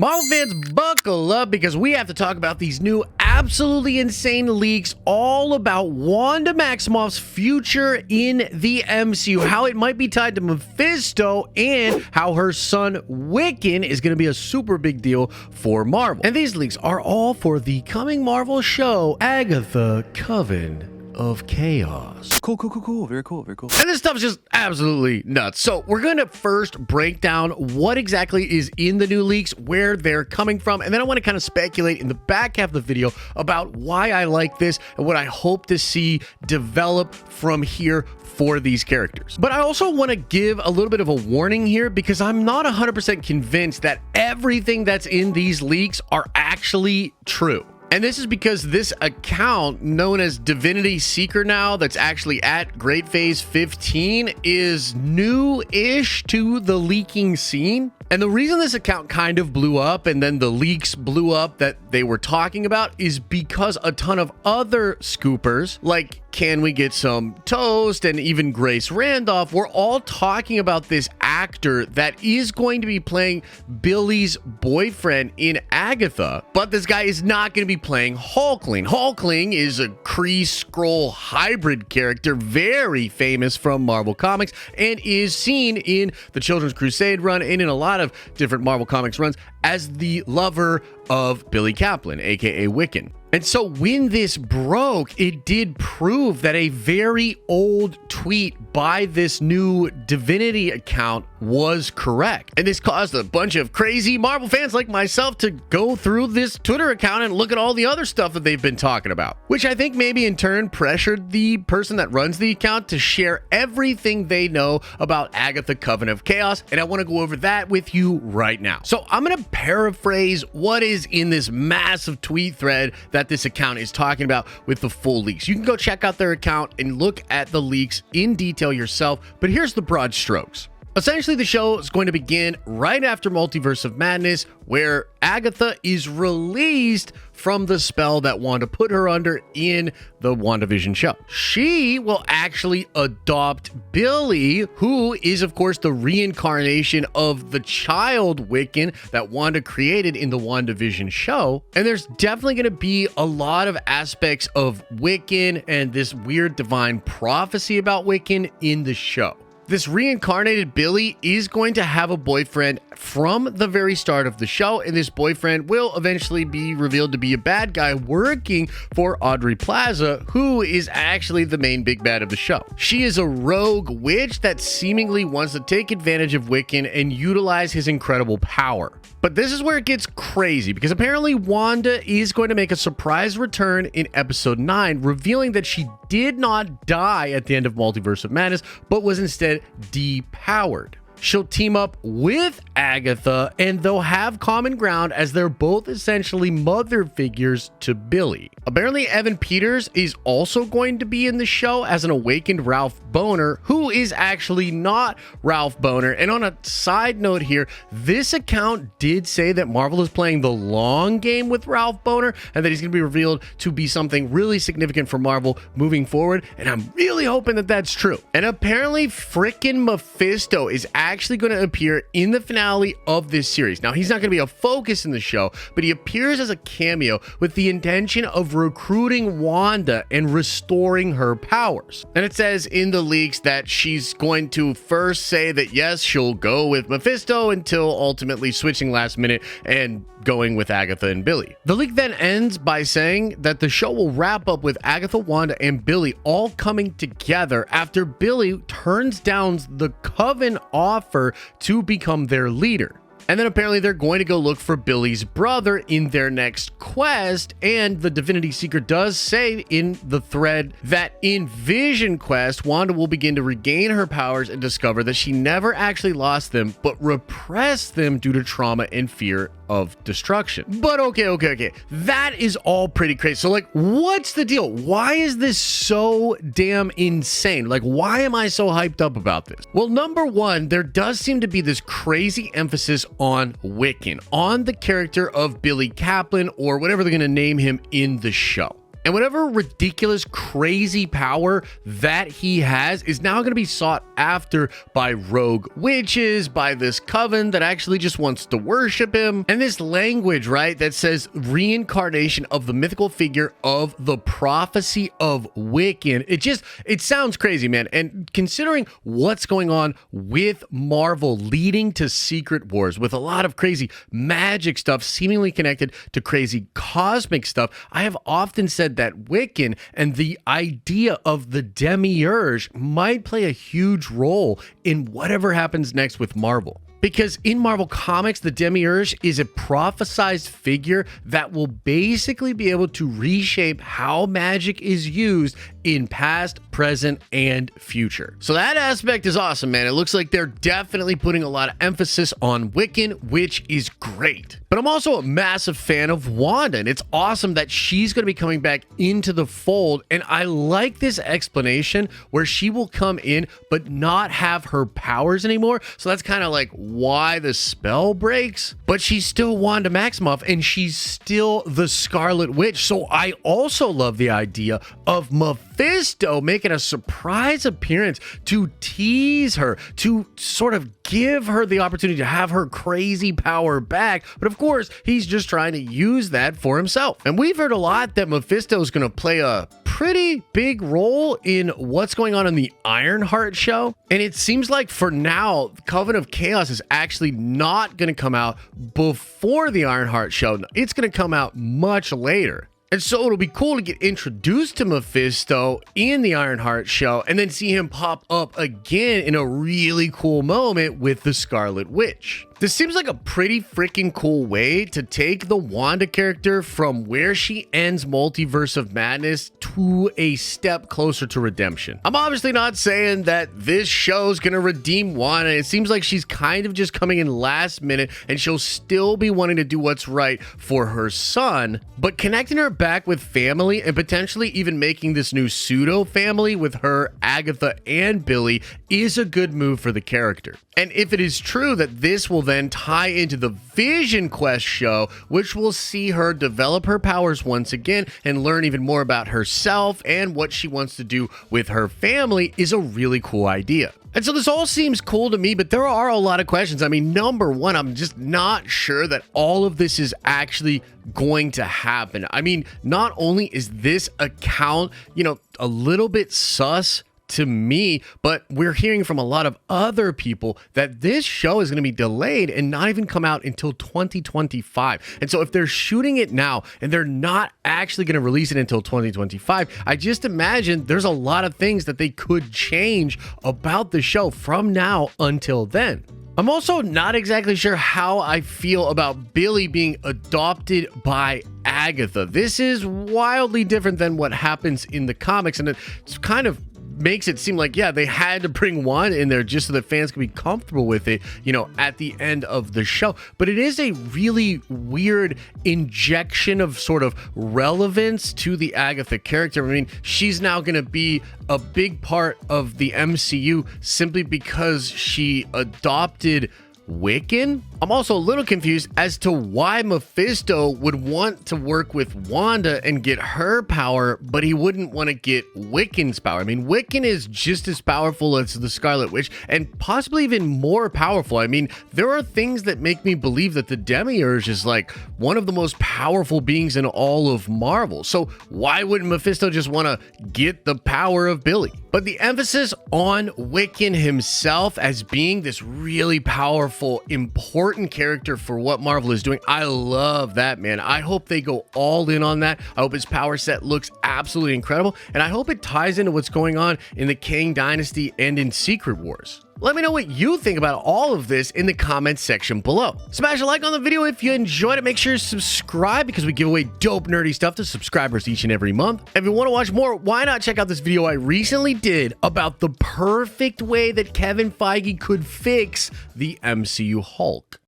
Marvel fans, buckle up because we have to talk about these new absolutely insane leaks all about Wanda Maximoff's future in the MCU, how it might be tied to Mephisto, and how her son Wiccan is going to be a super big deal for Marvel. And these leaks are all for the coming Marvel show, Agatha Coven of Chaos. Cool. Very cool. And this stuff's just absolutely nuts. So we're going to first break down what exactly is in the new leaks, where they're coming from, and then I want to kind of speculate in the back half of the video about why I like this and what I hope to see develop from here for these characters. But I also want to give a little bit of a warning here because I'm not 100% convinced that everything that's in these leaks are actually true. And this is because this account, known as Divinity Seeker now, that's actually at Great Phase 15, is new-ish to the leaking scene. And the reason this account kind of blew up and then the leaks blew up that they were talking about is because a ton of other scoopers, like Can We Get Some Toast and even Grace Randolph, were all talking about this actor that is going to be playing Billy's boyfriend in Agatha, but this guy is not going to be playing Hulkling. Hulkling is a Kree-Skrull hybrid character, very famous from Marvel Comics, and is seen in the Children's Crusade run and in a lot of different Marvel Comics runs as the lover of Billy Kaplan, aka Wiccan. And so when this broke, it did prove that a very old tweet by this new Divinity account was correct. And this caused a bunch of crazy Marvel fans like myself to go through this Twitter account and look at all the other stuff that they've been talking about, which I think maybe in turn pressured the person that runs the account to share everything they know about Agatha Coven of Chaos. And I want to go over that with you right now. So I'm going to paraphrase what is in this massive tweet thread that this account is talking about with the full leaks. You can go check out their account and look at the leaks in detail yourself, but here's the broad strokes. Essentially, the show is going to begin right after Multiverse of Madness, where Agatha is released from the spell that Wanda put her under in the WandaVision show. She will actually adopt Billy, who is, of course, the reincarnation of the child Wiccan that Wanda created in the WandaVision show. And there's definitely going to be a lot of aspects of Wiccan and this weird divine prophecy about Wiccan in the show. This reincarnated Billy is going to have a boyfriend from the very start of the show, and this boyfriend will eventually be revealed to be a bad guy working for Audrey Plaza, who is actually the main big bad of the show. She is a rogue witch that seemingly wants to take advantage of Wiccan and utilize his incredible power. But this is where it gets crazy, because apparently Wanda is going to make a surprise return in episode 9, revealing that she did not die at the end of Multiverse of Madness, but was instead depowered. She'll team up with Agatha, and they'll have common ground as they're both essentially mother figures to Billy. Apparently, Evan Peters is also going to be in the show as an awakened Ralph Boner, who is actually not Ralph Boner. And on a side note here, this account did say that Marvel is playing the long game with Ralph Boner, and that he's going to be revealed to be something really significant for Marvel moving forward. And I'm really hoping that that's true. And apparently, frickin' Mephisto is actually going to appear in the finale of this series. Now, he's not going to be a focus in the show, but he appears as a cameo with the intention of recruiting Wanda and restoring her powers. And it says in the leaks that she's going to first say that yes, she'll go with Mephisto until ultimately switching last minute and going with Agatha and Billy. The leak then ends by saying that the show will wrap up with Agatha, Wanda, and Billy all coming together after Billy turns down the Coven offer to become their leader. And then apparently they're going to go look for Billy's brother in their next quest. And the Divinity Seeker does say in the thread that in Vision Quest, Wanda will begin to regain her powers and discover that she never actually lost them, but repressed them due to trauma and fear of destruction. But okay. That is all pretty crazy. So like, what's the deal? Why is this so damn insane? Like, why am I so hyped up about this? Well, number one, there does seem to be this crazy emphasis on Wiccan, on the character of Billy Kaplan, or whatever they're going to name him in the show. And whatever ridiculous, crazy power that he has is now going to be sought after by rogue witches, by this coven that actually just wants to worship him. And this language, right, that says reincarnation of the mythical figure of the prophecy of Wiccan. It sounds crazy, man. And considering what's going on with Marvel leading to Secret Wars, with a lot of crazy magic stuff seemingly connected to crazy cosmic stuff, I have often said that Wiccan and the idea of the demiurge might play a huge role in whatever happens next with Marvel. Because in Marvel Comics, the demiurge is a prophesized figure that will basically be able to reshape how magic is used in past, present, and future. So that aspect is awesome, man. It looks like they're definitely putting a lot of emphasis on Wiccan, which is great. But I'm also a massive fan of Wanda, and it's awesome that she's going to be coming back into the fold. And I like this explanation where she will come in but not have her powers anymore. So that's kind of like why the spell breaks. But she's still Wanda Maximoff, and she's still the Scarlet Witch. So I also love the idea of Mephisto making a surprise appearance to tease her, to sort of give her the opportunity to have her crazy power back. But of course, he's just trying to use that for himself. And we've heard a lot that Mephisto is going to play a pretty big role in what's going on in the Ironheart show. And it seems like for now, Coven of Chaos is actually not going to come out before the Ironheart show. It's going to come out much later. And so it'll be cool to get introduced to Mephisto in the Ironheart show and then see him pop up again in a really cool moment with the Scarlet Witch. This seems like a pretty freaking cool way to take the Wanda character from where she ends Multiverse of Madness to a step closer to redemption. I'm obviously not saying that this show's gonna redeem Wanda. It seems like she's kind of just coming in last minute and she'll still be wanting to do what's right for her son, but connecting her back with family and potentially even making this new pseudo family with her, Agatha, and Billy is a good move for the character. And if it is true that this will then tie into the Vision Quest show, which will see her develop her powers once again and learn even more about herself and what she wants to do with her family, is a really cool idea. And so this all seems cool to me, but there are a lot of questions. I mean, number one, I'm just not sure that all of this is actually going to happen. I mean, not only is this account, a little bit sus to me, but we're hearing from a lot of other people that this show is going to be delayed and not even come out until 2025. And so if they're shooting it now and they're not actually going to release it until 2025, I just imagine there's a lot of things that they could change about the show from now until then. I'm also not exactly sure how I feel about Billy being adopted by Agatha. This is wildly different than what happens in the comics, and it's kind of makes it seem like, yeah, they had to bring Wanda in there just so that fans could be comfortable with it, at the end of the show. But it is a really weird injection of sort of relevance to the Agatha character. I mean, she's now going to be a big part of the MCU simply because she adopted Wiccan? I'm also a little confused as to why Mephisto would want to work with Wanda and get her power, but he wouldn't want to get Wiccan's power. I mean, Wiccan is just as powerful as the Scarlet Witch and possibly even more powerful. I mean, there are things that make me believe that the Demiurge is like one of the most powerful beings in all of Marvel. So why wouldn't Mephisto just want to get the power of Billy? But the emphasis on Wiccan himself as being this really powerful, important character for what Marvel is doing, I love that, man. I hope they go all in on that. I hope his power set looks absolutely incredible, and I hope it ties into what's going on in the Kang Dynasty and in Secret Wars. Let me know what you think about all of this in the comments section below. Smash a like on the video if you enjoyed it. Make sure to subscribe because we give away dope nerdy stuff to subscribers each and every month. If you want to watch more, why not check out this video I recently did about the perfect way that Kevin Feige could fix the MCU Hulk.